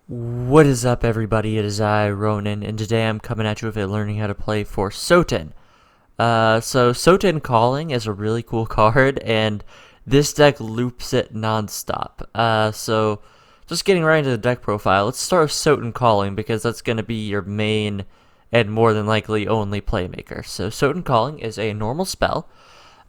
What is up, everybody? It is I, Ronin, and today I'm coming at you with learning how to play for Souten. So Souten Calling is a really cool card, and this deck loops it non-stop. So just getting right into the deck profile, let's start with Souten Calling because that's going to be your main and more than likely only playmaker. So Souten Calling is a normal spell.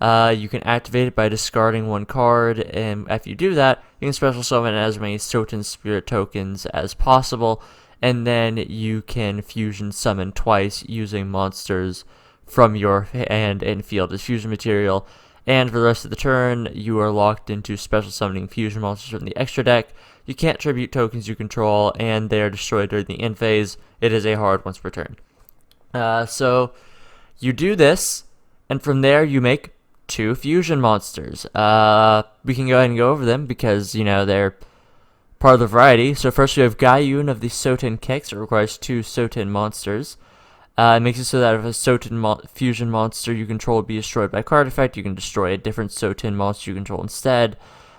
You can activate it by discarding one card, and if you do that, you can special summon as many Souten Spirit tokens as possible, and then you can fusion summon twice using monsters from your hand and field as fusion material. And for the rest of the turn, you are locked into special summoning fusion monsters from the extra deck. You can't tribute tokens you control, and they are destroyed during the end phase. It is a hard once per turn. So you do this, and from there you make two fusion monsters. We can go ahead and go over them because, they're part of the variety. So first we have Gaiyun of the Souten Kicks. It requires two Souten monsters. It makes it so that if a Souten fusion monster you control be destroyed by card effect, you can destroy a different Souten monster you control instead.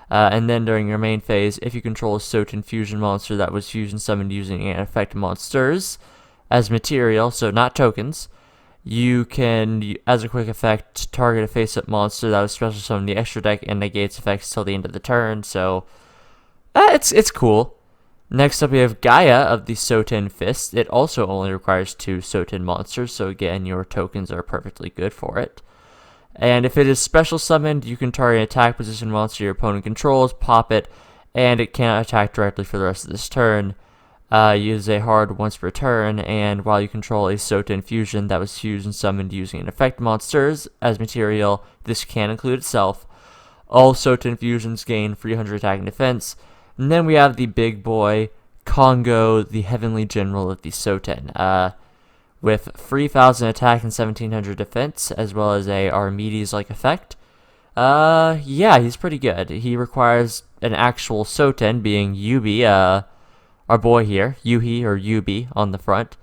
And then during your main phase, if you control a Souten fusion monster that was fusion summoned using an effect monsters as material, so not tokens, you can, as a quick effect, target a face-up monster that was special summoned in the extra deck and negates effects till the end of the turn, so it's cool. Next up we have Gaia of the Souten Fist. It also only requires two Souten monsters, so again, your tokens are perfectly good for it. And if it is special summoned, you can target an attack position monster your opponent controls, pop it, and it can't attack directly for the rest of this turn. Use a hard once per turn, and while you control a Souten fusion that was fusion summoned using an effect monsters as material, this can include itself. All Souten fusions gain 300 attack and defense. And then we have the big boy, Kongo, the Heavenly General of the Souten, with 3,000 attack and 1,700 defense, as well as a Archimedes-like effect. Yeah, he's pretty good. He requires an actual Souten, being Yubi, our boy here, Yuhi or Yubi on the front,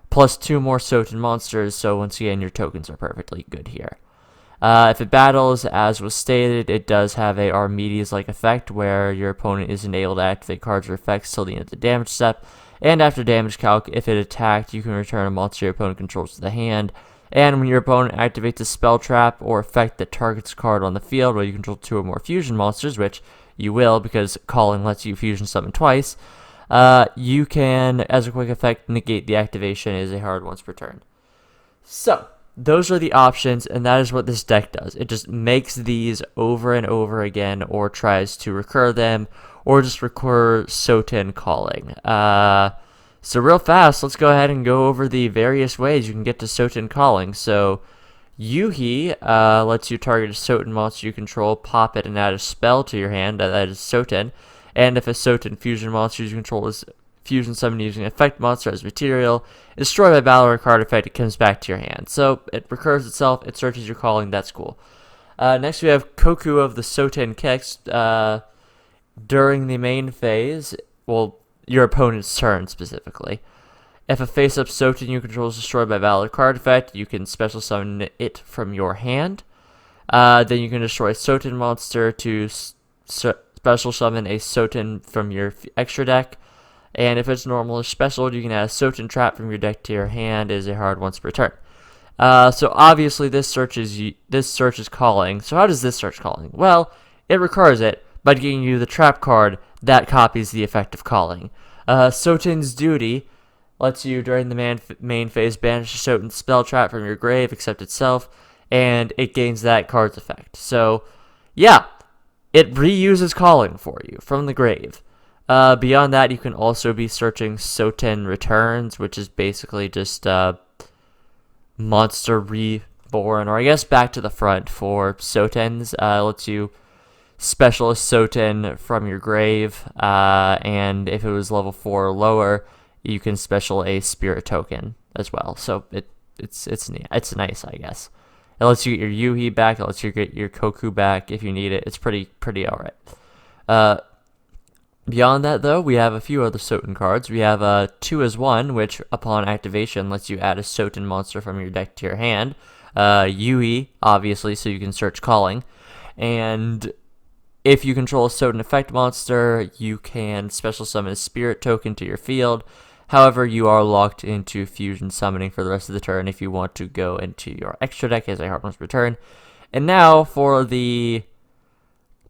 plus two more Souten monsters, so once again, your tokens are perfectly good here. If it battles, as was stated, it does have a Archimedes-like effect, where your opponent isn't able to activate cards or effects till the end of the damage step, and after damage calc, if it attacked, you can return a monster your opponent controls to the hand, and when your opponent activates a spell trap or effect that targets a card on the field where you control two or more fusion monsters, which you will because calling lets you fusion summon twice, you can, as a quick effect, negate the activation as a hard once per turn. So, those are the options, and that is what this deck does. It just makes these over and over again, or tries to recur them, or just recur Souten Calling. So real fast, let's go ahead and go over the various ways you can get to Souten Calling. So, Yuhi lets you target a Souten monster you control, pop it, and add a spell to your hand, that is Souten. And if a Souten fusion monster you control is fusion summoned using an effect monster as material, is destroyed by battle or card effect, it comes back to your hand. So it recurs itself, it searches your calling, that's cool. Next we have Koku of the Souten Kicks. During the main phase, well, your opponent's turn specifically. If a face-up Souten you control is destroyed by battle or card effect, you can special summon it from your hand. Then you can destroy a Souten monster to special summon a Souten from your extra deck, and if it's normal or special, you can add a Souten trap from your deck to your hand as a hard once per turn. So obviously this search is calling. So how does this search calling? Well, it recurs it by giving you the trap card that copies the effect of calling. Souten's Duty lets you during the main phase banish a Souten spell trap from your grave except itself, and it gains that card's effect. So yeah, it reuses calling for you from the grave. Beyond that, you can also be searching Souten Returns, which is basically just monster reborn, or I guess back to the front for Soutens. Lets you special a Souten from your grave, and if it was level 4 or lower, you can special a spirit token as well. So it's nice, I guess. It lets you get your Yuhi back. It lets you get your Koku back if you need it. It's pretty alright. Beyond that, though, we have a few other Souten cards. We have 2 as 1, which, upon activation, lets you add a Souten monster from your deck to your hand. Yui, obviously, so you can search calling. And If you control a Souten effect monster, you can special summon a spirit token to your field. However, you are locked into fusion summoning for the rest of the turn if you want to go into your extra deck as a Heartless Return. And now for the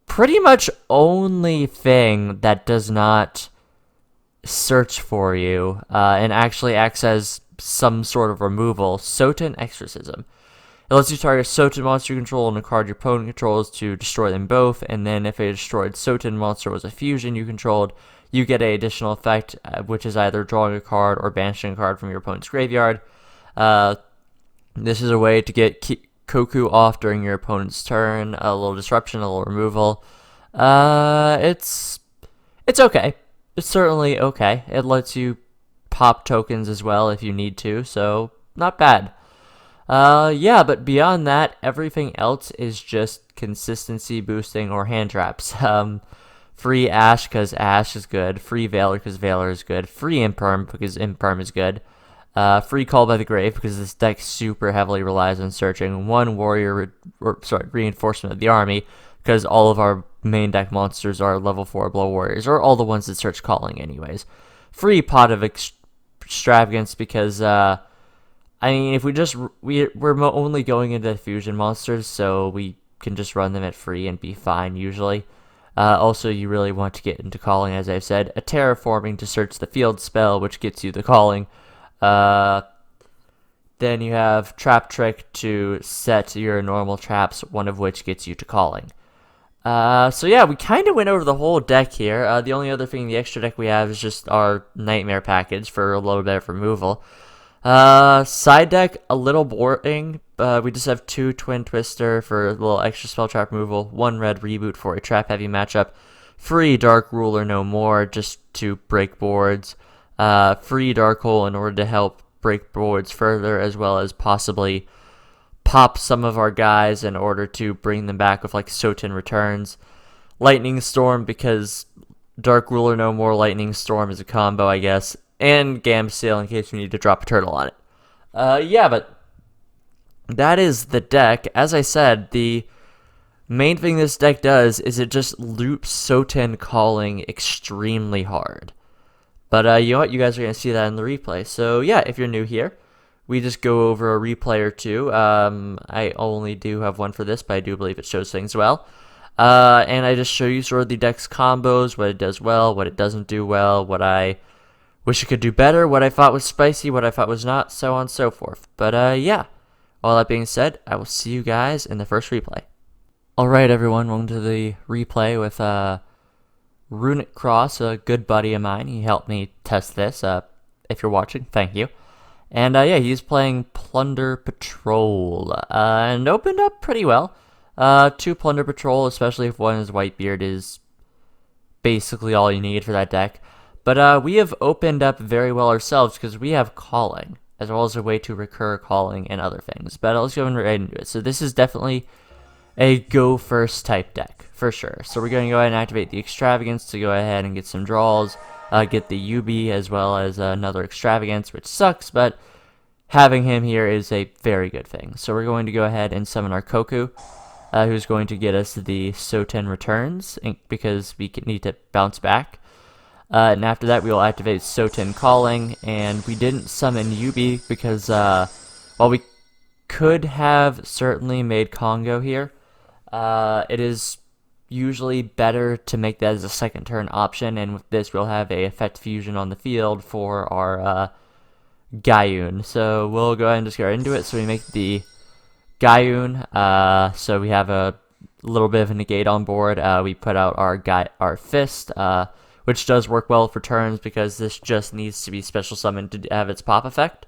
pretty much only thing that does not search for you and actually acts as some sort of removal, Souten Exorcism. It lets you target Souten monster you control and a card your opponent controls to destroy them both, and then if a destroyed Souten monster was a fusion you controlled, you get an additional effect, which is either drawing a card or banishing a card from your opponent's graveyard. This is a way to get Koku off during your opponent's turn, a little disruption, a little removal. It's okay. It's certainly okay. It lets you pop tokens as well if you need to, so not bad. Yeah, but beyond that, everything else is just consistency boosting or hand traps. Free Ash because Ash is good. Free Valor because Valor is good. Free Imperm because Imperm is good. Free Call by the Grave because this deck super heavily relies on searching. One Reinforcement of the Army because all of our main deck monsters are level 4 Blow Warriors, or all the ones that search Calling anyways. Free Pot of Extravagance because, I mean, if we're only going into fusion monsters, so we can just run them at free and be fine usually. Also, you really want to get into Calling, as I've said. A Terraforming to search the field spell, which gets you the Calling. Then you have Trap Trick to set your normal traps, one of which gets you to Calling. So yeah, we kind of went over the whole deck here. The only other thing, the extra deck we have is just our Nightmare package for a little bit of removal. Side deck, a little boring. We just have 2 Twin Twister for a little extra spell trap removal, 1 red reboot for a trap heavy matchup, free Dark Ruler no more just to break boards, free Dark Hole in order to help break boards further, as well as possibly pop some of our guys in order to bring them back with like Souten returns, Lightning Storm because Dark Ruler no more, Lightning Storm is a combo, I guess, and Gam Sail in case you need to drop a turtle on it. Yeah, but that is the deck. As I said, the main thing this deck does is it just loops Souten Calling extremely hard. But you know what? You guys are going to see that in the replay. So yeah, if you're new here, we just go over a replay or two. I only do have one for this, but I do believe it shows things well. And I just show you sort of the deck's combos, what it does well, what it doesn't do well, what I wish it could do better, what I thought was spicy, what I thought was not, so on and so forth. But yeah, all that being said, I will see you guys in the first replay. Alright everyone, welcome to the replay with Runic Cross, a good buddy of mine. He helped me test this. If you're watching, thank you. And yeah, he's playing Plunder Patrol, and opened up pretty well. 2 Plunder Patrol, especially if one is Whitebeard, is basically all you need for that deck. But we have opened up very well ourselves because we have Calling, as well as a way to recur Calling and other things. But let's go right into it. So this is definitely a go first type deck, for sure. So we're going to go ahead and activate the Extravagance to go ahead and get some draws, get the UB as well as another Extravagance, which sucks, but having him here is a very good thing. So we're going to go ahead and summon our Koku, who's going to get us the Souten returns, because we need to bounce back. And after that, we will activate Souten Calling, and we didn't summon Yubi because, while we could have certainly made Congo here, it is usually better to make that as a second turn option, and with this, we'll have a effect fusion on the field for our Gaiun. So we'll go ahead and just get right into it. So we make the Gaiun, so we have a little bit of a negate on board. We put out our Fist, which does work well for turns because this just needs to be special summoned to have its pop effect.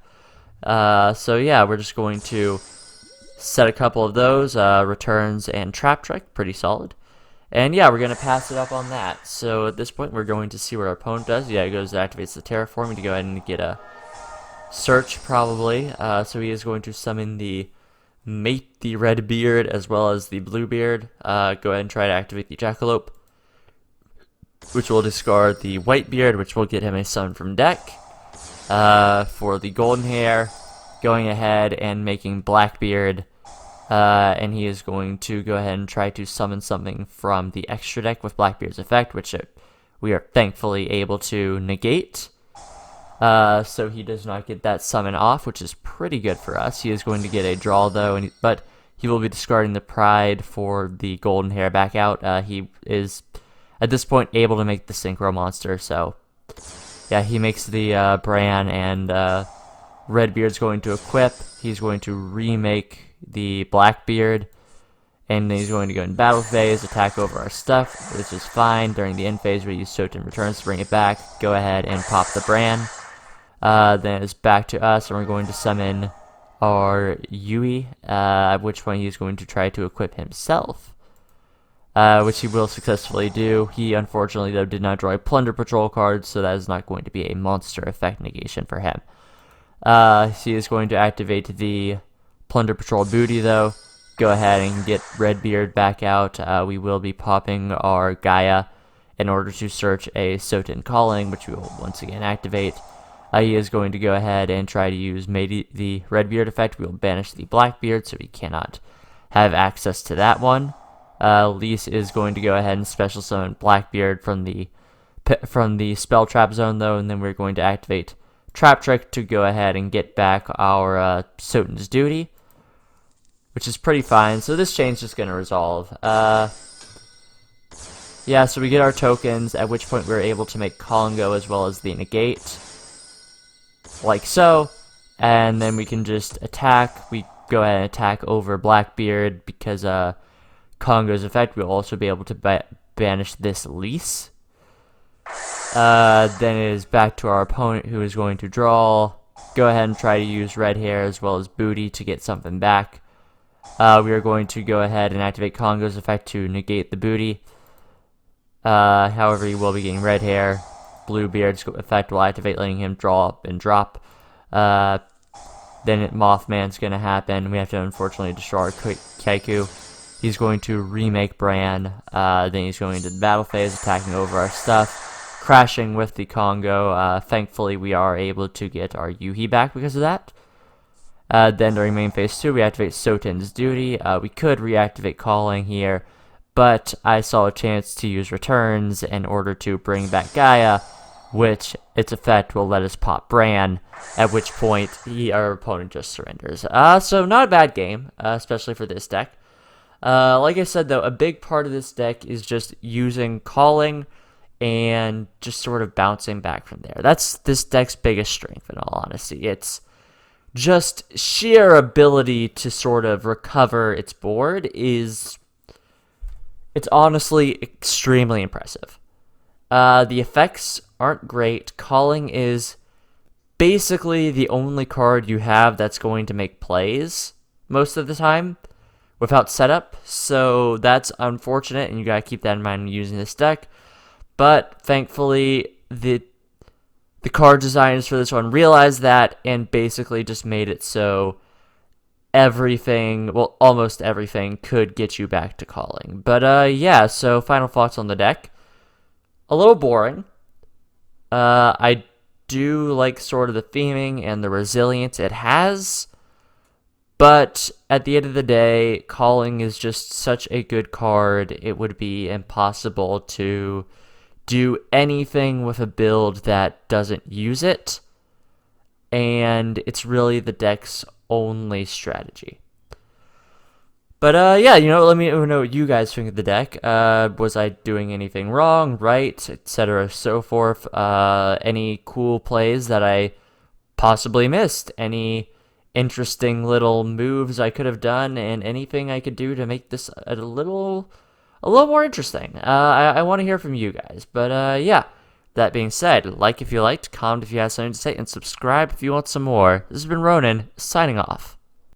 So yeah, we're just going to set a couple of those, returns and Trap Trick, pretty solid. And yeah, we're going to pass it up on that. So at this point, we're going to see what our opponent does. Yeah, it goes, activates the Terraforming to go ahead and get a search, probably. So he is going to summon the Mate the Redbeard as well as the Bluebeard. Go ahead and try to activate the Jackalope, which will discard the Whitebeard, which will get him a summon from deck. For the Golden Hair, going ahead and making Blackbeard And he is going to go ahead and try to summon something from the extra deck with Blackbeard's effect, which we are thankfully able to negate. So he does not get that summon off, which is pretty good for us. He is going to get a draw, though, but he will be discarding the Pride for the Golden Hair back out. He is, at this point, able to make the Synchro Monster, so yeah, he makes the Bran, and Redbeard's going to equip. He's going to remake the Blackbeard, and then he's going to go in battle phase, attack over our stuff, which is fine. During the end phase, we use Souten returns to bring it back. Go ahead and pop the Bran. Then it's back to us, and we're going to summon our Yui, at which point he's going to try to equip himself, which he will successfully do. He, unfortunately, though, did not draw a Plunder Patrol card, so that is not going to be a monster effect negation for him. He is going to activate the Plunder Patrol booty, though. Go ahead and get Redbeard back out. We will be popping our Gaia in order to search a Souten Calling, which we will once again activate. He is going to go ahead and try to use the Redbeard effect. We will banish the Blackbeard, so he cannot have access to that one. Lise is going to go ahead and special summon Blackbeard from the spell trap zone, though, and then we're going to activate Trap Trick to go ahead and get back our Souten's duty, which is pretty fine. So this chain's just going to resolve. Yeah, so we get our tokens, at which point we're able to make Congo as well as the negate, like so, and then we can just attack. We go ahead and attack over Blackbeard because Congo's effect. We'll also be able to banish this Lise. Then it is back to our opponent, who is going to draw. Go ahead and try to use Red Hair as well as Booty to get something back. We are going to go ahead and activate Congo's effect to negate the Booty. However, he will be getting Red Hair. Bluebeard's effect will activate, letting him draw up and drop. Then Mothman's going to happen. We have to unfortunately destroy our Kaiku. He's going to remake Bran. Then he's going into the battle phase, attacking over our stuff, crashing with the Congo. Thankfully, we are able to get our Yuhi back because of that. Then during main phase 2, we activate Souten's duty. We could reactivate Calling here, but I saw a chance to use returns in order to bring back Gaia, which its effect will let us pop Bran, at which point our opponent just surrenders. So not a bad game, especially for this deck. Like I said, though, a big part of this deck is just using Calling and just sort of bouncing back from there. That's this deck's biggest strength, in all honesty. It's just sheer ability to sort of recover its board it's honestly extremely impressive. The effects aren't great. Calling is basically the only card you have that's going to make plays most of the time without setup, so that's unfortunate, and you gotta keep that in mind when using this deck. But thankfully, the card designers for this one realized that and basically just made it so everything, well, almost everything, could get you back to Calling. But yeah, so final thoughts on the deck. A little boring. I do like sort of the theming and the resilience it has, but at the end of the day, Calling is just such a good card, it would be impossible to do anything with a build that doesn't use it, and it's really the deck's only strategy. But yeah, let me know what you guys think of the deck. Was I doing anything wrong, right, etc., so forth? Any cool plays that I possibly missed? Any interesting little moves I could have done, and anything I could do to make this a little more interesting? I want to hear from you guys. But yeah, that being said, like if you liked, comment if you have something to say, and subscribe if you want some more. This has been Ronin, signing off.